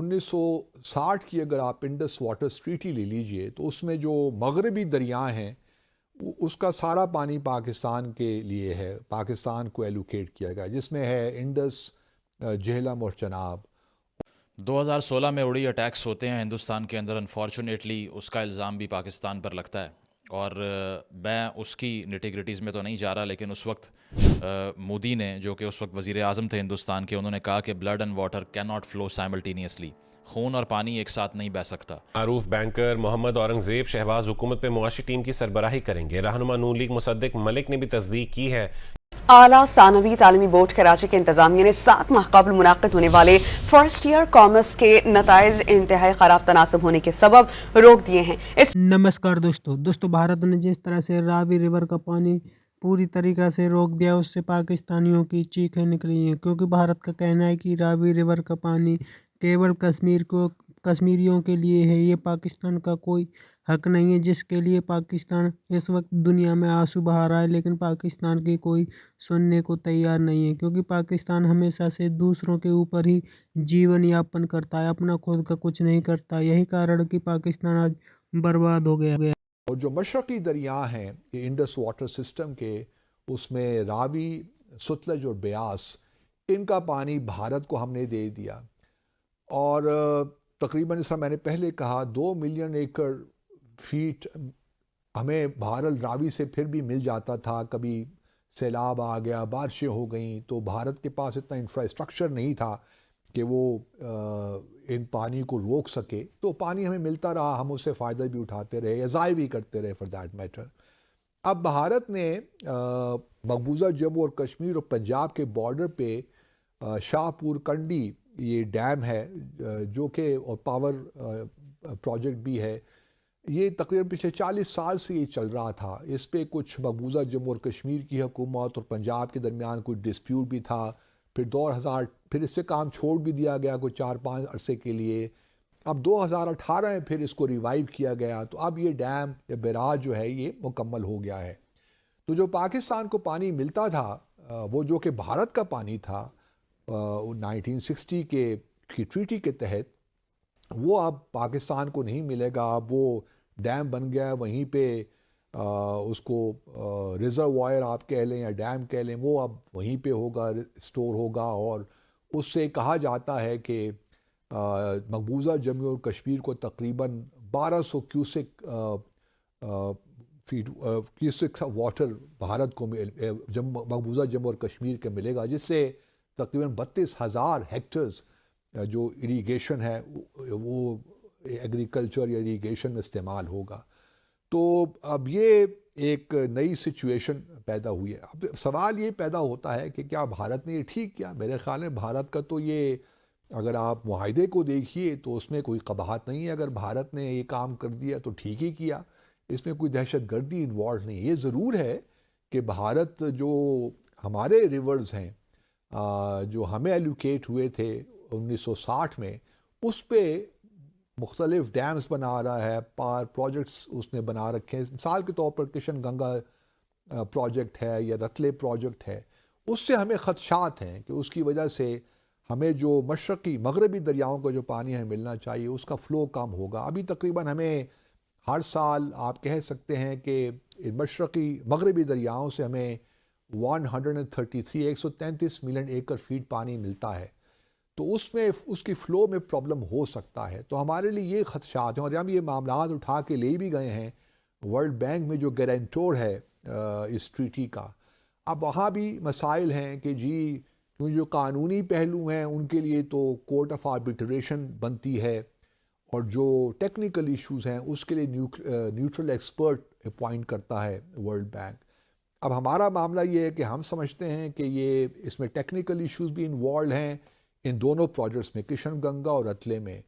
1960 کی اگر آپ انڈس واٹر ٹریٹی لے لیجئے تو اس میں جو مغربی دریا ہیں اس کا سارا پانی پاکستان کے لیے ہے، پاکستان کو ایلوکیٹ کیا گیا، جس میں ہے انڈس، جہلم اور چناب۔ 2016 میں اڑی اٹیکس ہوتے ہیں ہندوستان کے اندر، انفارچونیٹلی اس کا الزام بھی پاکستان پر لگتا ہے، اور میں اس کی نیٹیگریٹیز میں تو نہیں جا رہا، لیکن اس وقت مودی نے، جو کہ اس وقت وزیر اعظم تھے ہندوستان کے، انہوں نے کہا کہ blood and water can not flow simultaneously, خون اور پانی ایک ساتھ نہیں بہہ سکتا۔ معروف بینکر محمد اورنگزیب شہباز حکومت میں معاشی ٹیم کی سربراہی کریں گے۔ رہنما نون لیگ مصدق ملک نے بھی تصدیق کی ہے۔ اعلیٰ ثانوی تعلیمی بورڈ کراچی کے انتظامیہ نے 7 ماہ قبل منعقد ہونے والے فرسٹ ایئر کامرس کے نتائج انتہائی خراب تناسب ہونے کے سبب روک دیے ہیں۔ نمسکار دوستو، بھارت نے جس طرح سے راوی ریور کا پانی پوری طریقہ سے روک دیا، اس سے پاکستانیوں کی چیخیں نکلی ہیں، کیونکہ بھارت کا کہنا ہے کہ راوی ریور کا پانی کیول کشمیریوں کے لیے ہے، یہ پاکستان کا کوئی حق نہیں ہے، جس کے لیے پاکستان اس وقت دنیا میں آنسو بہا رہا ہے، لیکن پاکستان کی کوئی سننے کو تیار نہیں ہے، کیونکہ پاکستان ہمیشہ سے دوسروں کے اوپر ہی جیون یاپن کرتا ہے، اپنا خود کا کچھ نہیں کرتا۔ یہی کارن کہ پاکستان آج برباد ہو گیا۔ اور جو مشرقی دریا ہیں یہ انڈس واٹر سسٹم کے، اس میں راوی، ستلج اور بیاس، ان کا پانی بھارت کو ہم نے دے دیا، اور تقریباً جیسا میں نے پہلے کہا 2 ملین ایکڑ فیٹ ہمیں بہرحال راوی سے پھر بھی مل جاتا تھا، کبھی سیلاب آ گیا، بارشیں ہو گئیں، تو بھارت کے پاس اتنا انفراسٹرکچر نہیں تھا کہ وہ ان پانی کو روک سکے، تو پانی ہمیں ملتا رہا، ہم اس سے فائدہ بھی اٹھاتے رہے یا ضائع بھی کرتے رہے فار دیٹ میٹر۔ اب بھارت نے مقبوضہ جموں اور کشمیر اور پنجاب کے بارڈر پہ شاہ پور کنڈی یہ ڈیم ہے، جو کہ اور پاور پروجیکٹ بھی ہے، یہ تقریباً پچھلے 40 سال سے یہ چل رہا تھا۔ اس پہ کچھ مقبوضہ جموں اور کشمیر کی حکومت اور پنجاب کے درمیان کچھ ڈسپیوٹ بھی تھا، پھر اس پہ کام چھوڑ بھی دیا گیا کوئی 4-5 عرصے کے لیے۔ اب 2018 میں پھر اس کو ریوائیو کیا گیا، تو اب یہ ڈیم یا بیراج جو ہے یہ مکمل ہو گیا ہے۔ تو جو پاکستان کو پانی ملتا تھا، وہ جو کہ بھارت کا پانی تھا 1960 کی ٹریٹی کے تحت، وہ اب پاکستان کو نہیں ملے گا۔ اب وہ ڈیم بن گیا ہے، وہیں پہ اس کو ریزروائر آپ کہہ لیں یا ڈیم کہہ لیں، وہ اب وہیں پہ ہوگا، سٹور ہوگا، اور اس سے کہا جاتا ہے کہ مقبوضہ جموں اور کشمیر کو تقریباً 1200 کیوسک واٹر بھارت کو مقبوضہ جموں اور کشمیر کے ملے گا، جس سے تقریباً 32,000 ہیکٹرز جو اریگیشن ہے وہ ایگریکلچر یا اریگیشن میں استعمال ہوگا۔ تو اب یہ ایک نئی سچویشن پیدا ہوئی ہے۔ اب سوال یہ پیدا ہوتا ہے کہ کیا بھارت نے یہ ٹھیک کیا؟ میرے خیال میں بھارت کا تو یہ، اگر آپ معاہدے کو دیکھیے تو اس میں کوئی قباحت نہیں ہے، اگر بھارت نے یہ کام کر دیا تو ٹھیک ہی کیا، اس میں کوئی دہشت گردی انوالو نہیں ہے۔ یہ ضرور ہے کہ بھارت جو ہمارے ریورز ہیں جو ہمیں ایلوکیٹ ہوئے تھے 1960 میں، اس پہ مختلف ڈیمز بنا رہا ہے، پار پروجیکٹس اس نے بنا رکھے ہیں۔ مثال کے طور پر کشن گنگا پروجیکٹ ہے یا رتلے پروجیکٹ ہے، اس سے ہمیں خدشات ہیں کہ اس کی وجہ سے ہمیں جو مشرقی مغربی دریاؤں کا جو پانی ہمیں ملنا چاہیے اس کا فلو کم ہوگا۔ ابھی تقریباً ہمیں ہر سال آپ کہہ سکتے ہیں کہ مشرقی مغربی دریاؤں سے ہمیں 133 ملین ایکڑ فیٹ پانی ملتا ہے، تو اس میں اس کی فلو میں پرابلم ہو سکتا ہے۔ تو ہمارے لیے یہ خدشات ہیں، اور ہم یہ معاملات اٹھا کے لے بھی گئے ہیں ورلڈ بینک میں جو گارنٹور ہے اس ٹریٹی کا۔ اب وہاں بھی مسائل ہیں کہ جو قانونی پہلو ہیں ان کے لیے تو کورٹ آف آربیٹریشن بنتی ہے، اور جو ٹیکنیکل ایشوز ہیں اس کے لیے نیوٹرل ایکسپرٹ اپوائنٹ کرتا ہے ورلڈ بینک۔ اب ہمارا معاملہ یہ ہے کہ ہم سمجھتے ہیں کہ یہ اس میں ٹیکنیکل ایشوز بھی انوالوڈ ہیں ان دونوں پروجیکٹس میں، کشن گنگا اور رتلے میں،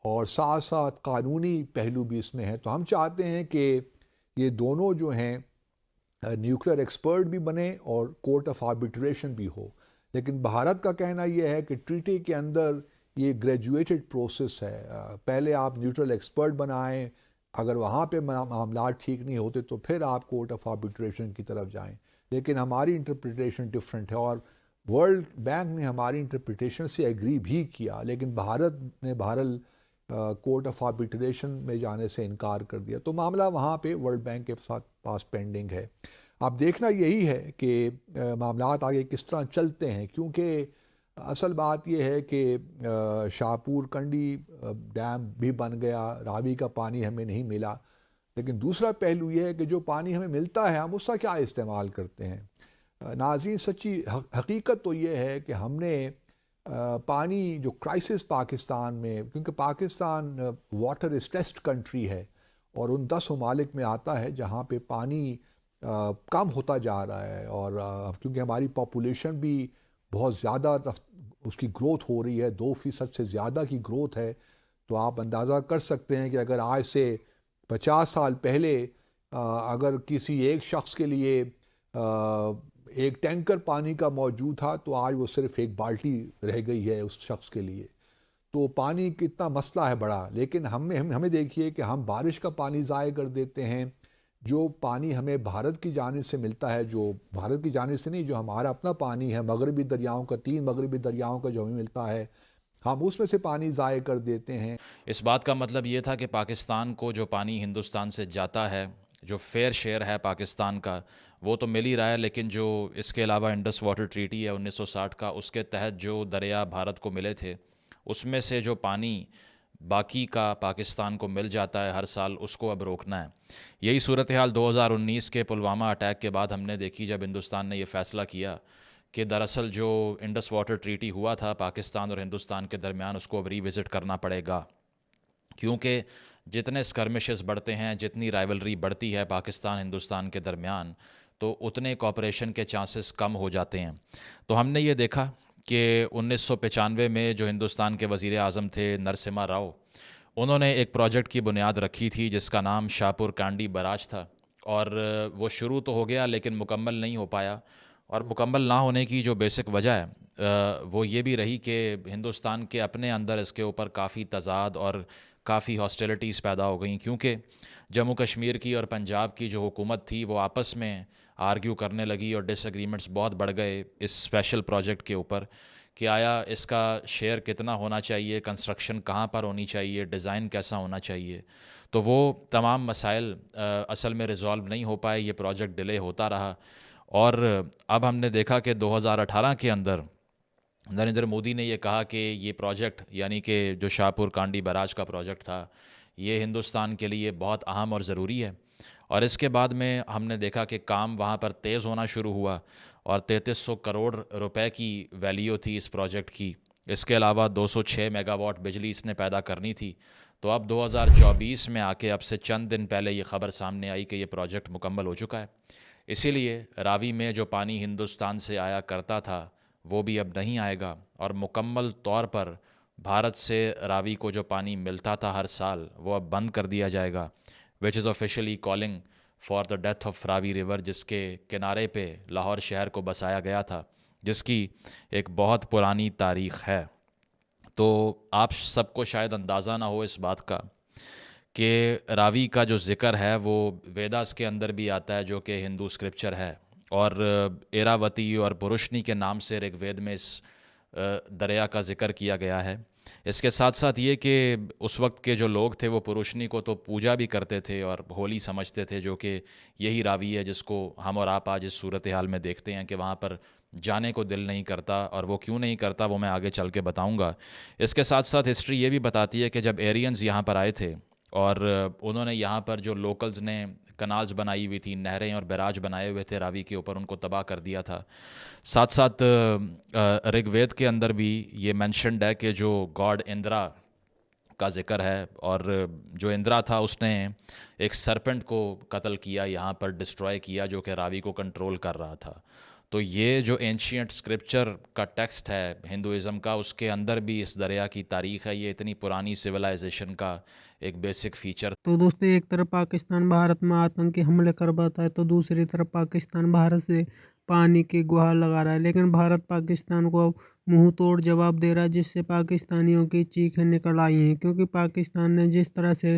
اور ساتھ ساتھ قانونی پہلو بھی اس میں ہے۔ تو ہم چاہتے ہیں کہ یہ دونوں جو ہیں نیوکلیر ایکسپرٹ بھی بنے اور کورٹ آف آربیٹریشن بھی ہو، لیکن بھارت کا کہنا یہ ہے کہ ٹریٹی کے اندر یہ گریجویٹڈ پروسیس ہے، پہلے آپ نیوٹرل ایکسپرٹ بنائیں، اگر وہاں پہ معاملات ٹھیک نہیں ہوتے تو پھر آپ کورٹ آف آربیٹریشن کی طرف جائیں، لیکن ہماری انٹرپریٹیشن ڈفرینٹ ہے، اور ورلڈ بینک نے ہماری انٹرپریٹیشن سے ایگری بھی کیا، لیکن بھارت نے بہرحال کورٹ آف آربیٹریشن میں جانے سے انکار کر دیا، تو معاملہ وہاں پہ ورلڈ بینک کے ساتھ پاس پینڈنگ ہے۔ اب دیکھنا یہی ہے کہ معاملات آگے کس طرح چلتے ہیں، کیونکہ اصل بات یہ ہے کہ شاہپور کنڈی ڈیم بھی بن گیا، راوی کا پانی ہمیں نہیں ملا، لیکن دوسرا پہلو یہ ہے کہ جو پانی ہمیں ملتا ہے ہم اس کا کیا استعمال کرتے ہیں۔ ناظرین، سچی حقیقت تو یہ ہے کہ ہم نے پانی جو کرائسس پاکستان میں، کیونکہ پاکستان واٹر اسٹریسڈ کنٹری ہے اور ان 10 ممالک میں آتا ہے جہاں پہ پانی کم ہوتا جا رہا ہے، اور کیونکہ ہماری پاپولیشن بھی بہت زیادہ اس کی گروتھ ہو رہی ہے، 2% سے زیادہ کی گروتھ ہے، تو آپ اندازہ کر سکتے ہیں کہ اگر آج سے 50 سال پہلے اگر کسی ایک شخص کے لیے ایک ٹینکر پانی کا موجود تھا تو آج وہ صرف ایک بالٹی رہ گئی ہے اس شخص کے لیے۔ تو پانی کتنا مسئلہ ہے بڑا، لیکن ہمیں دیکھیے کہ ہم بارش کا پانی ضائع کر دیتے ہیں، جو پانی ہمیں بھارت کی جانب سے ملتا ہے، جو بھارت کی جانب سے نہیں، جو ہمارا اپنا پانی ہے مغربی دریاؤں کا، 3 مغربی دریاؤں کا جو ہمیں ملتا ہے، ہم اس میں سے پانی ضائع کر دیتے ہیں۔ اس بات کا مطلب یہ تھا کہ پاکستان کو جو پانی ہندوستان سے جاتا ہے، جو فیئر شیئر ہے پاکستان کا، وہ تو مل ہی رہا ہے، لیکن جو اس کے علاوہ انڈس واٹر ٹریٹی ہے 1960 کا، اس کے تحت جو دریا بھارت کو ملے تھے، اس میں سے جو پانی باقی کا پاکستان کو مل جاتا ہے ہر سال، اس کو اب روکنا ہے۔ یہی صورتحال 2019 کے پلوامہ اٹیک کے بعد ہم نے دیکھی، جب ہندوستان نے یہ فیصلہ کیا کہ دراصل جو انڈس واٹر ٹریٹی ہوا تھا پاکستان اور ہندوستان کے درمیان، اس کو اب ری وزٹ کرنا پڑے گا، کیونکہ جتنے اسکرمشز بڑھتے ہیں، جتنی رائیولری بڑھتی ہے پاکستان ہندوستان کے درمیان، تو اتنے کوآپریشن کے چانسز کم ہو جاتے ہیں۔ تو ہم نے یہ دیکھا کہ 1995 میں جو ہندوستان کے وزیر اعظم تھے نرسمہا راؤ، انہوں نے ایک پروجیکٹ کی بنیاد رکھی تھی جس کا نام شاہپور کانڈی براج تھا، اور وہ شروع تو ہو گیا لیکن مکمل نہیں ہو پایا، اور مکمل نہ ہونے کی جو بیسک وجہ ہے وہ یہ بھی رہی کہ ہندوستان کے اپنے اندر اس کے اوپر کافی تضاد اور کافی ہاسٹیلٹیز پیدا ہو گئیں، کیونکہ جموں کشمیر کی اور پنجاب کی جو حکومت تھی وہ آپس میں آرگیو کرنے لگی اور ڈس ایگریمنٹس بہت بڑھ گئے اس اسپیشل پروجیکٹ کے اوپر کہ آیا اس کا شیئر کتنا ہونا چاہیے، کنسٹرکشن کہاں پر ہونی چاہیے، ڈیزائن کیسا ہونا چاہیے۔ تو وہ تمام مسائل اصل میں ریزالو نہیں ہو پائے، یہ پروجیکٹ ڈیلے ہوتا رہا، اور اب ہم نے دیکھا کہ 2018 کے اندر نریندر مودی نے یہ کہا کہ یہ پروجیکٹ، یعنی کہ جو شاہپور کانڈی براج کا پروجیکٹ تھا، یہ ہندوستان کے لیے بہت اہم اور ضروری ہے، اور اس کے بعد میں ہم نے دیکھا کہ کام وہاں پر تیز ہونا شروع ہوا، اور 3300 کروڑ روپے کی ویلیو تھی اس پروجیکٹ کی۔ اس کے علاوہ 206 میگا واٹ بجلی اس نے پیدا کرنی تھی۔ تو اب 2024 میں آ کے اب سے چند دن پہلے یہ خبر سامنے آئی کہ یہ پروجیکٹ مکمل ہو چکا ہے۔ اسی لیے راوی میں جو پانی ہندوستان سے آیا کرتا تھا وہ بھی اب نہیں آئے گا، اور مکمل طور پر بھارت سے راوی کو جو پانی ملتا تھا ہر سال وہ اب بند کر دیا جائے گا، which is officially calling for the death of Ravi river, جس کے کنارے پہ لاہور شہر کو بسایا گیا تھا، جس کی ایک بہت پرانی تاریخ ہے۔ تو آپ سب کو شاید اندازہ نہ ہو اس بات کا کہ راوی کا جو ذکر ہے وہ ویداس کے اندر بھی آتا ہے، جو کہ ہندو اسکرپچر ہے، اور ایراوتی اور پروشنی کے نام سے رگ وید میں اس دریا کا ذکر کیا گیا ہے۔ اس کے ساتھ ساتھ یہ کہ اس وقت کے جو لوگ تھے وہ پروشنی کو تو پوجا بھی کرتے تھے اور ہولی سمجھتے تھے، جو کہ یہی راوی ہے جس کو ہم اور آپ آج اس صورتحال میں دیکھتے ہیں کہ وہاں پر جانے کو دل نہیں کرتا، اور وہ کیوں نہیں کرتا وہ میں آگے چل کے بتاؤں گا۔ اس کے ساتھ ساتھ ہسٹری یہ بھی بتاتی ہے کہ جب ایرینز یہاں پر آئے تھے اور انہوں نے یہاں پر جو لوکلز نے کنالز بنائی ہوئی تھی، نہریں اور بیراج بنائے ہوئے تھے راوی کے اوپر، ان کو تباہ کر دیا تھا۔ ساتھ ساتھ رگ وید کے اندر بھی یہ مینشنڈ ہے کہ جو گاڈ اندرا کا ذکر ہے، اور جو اندرا تھا اس نے ایک سرپنٹ کو قتل کیا، یہاں پر ڈسٹرائے کیا، جو کہ راوی کو کنٹرول کر رہا تھا۔ تو یہ جو اینشینٹ اسکرپچر کا ٹیکسٹ ہے ہندوازم کا، اس کے اندر بھی اس دریا کی تاریخ ہے۔ یہ اتنی پرانی سویلائزیشن کا ایک بیسک فیچر۔ تو دوستو، ایک طرف پاکستان بھارت میں آتنکی حملے کرواتا ہے تو دوسری طرف پاکستان بھارت سے پانی کی گہار لگا رہا ہے، لیکن بھارت پاکستان کو منہ توڑ جواب دے رہا ہے، جس سے پاکستانیوں کی چیخیں نکل آئی ہیں، کیونکہ پاکستان نے جس طرح سے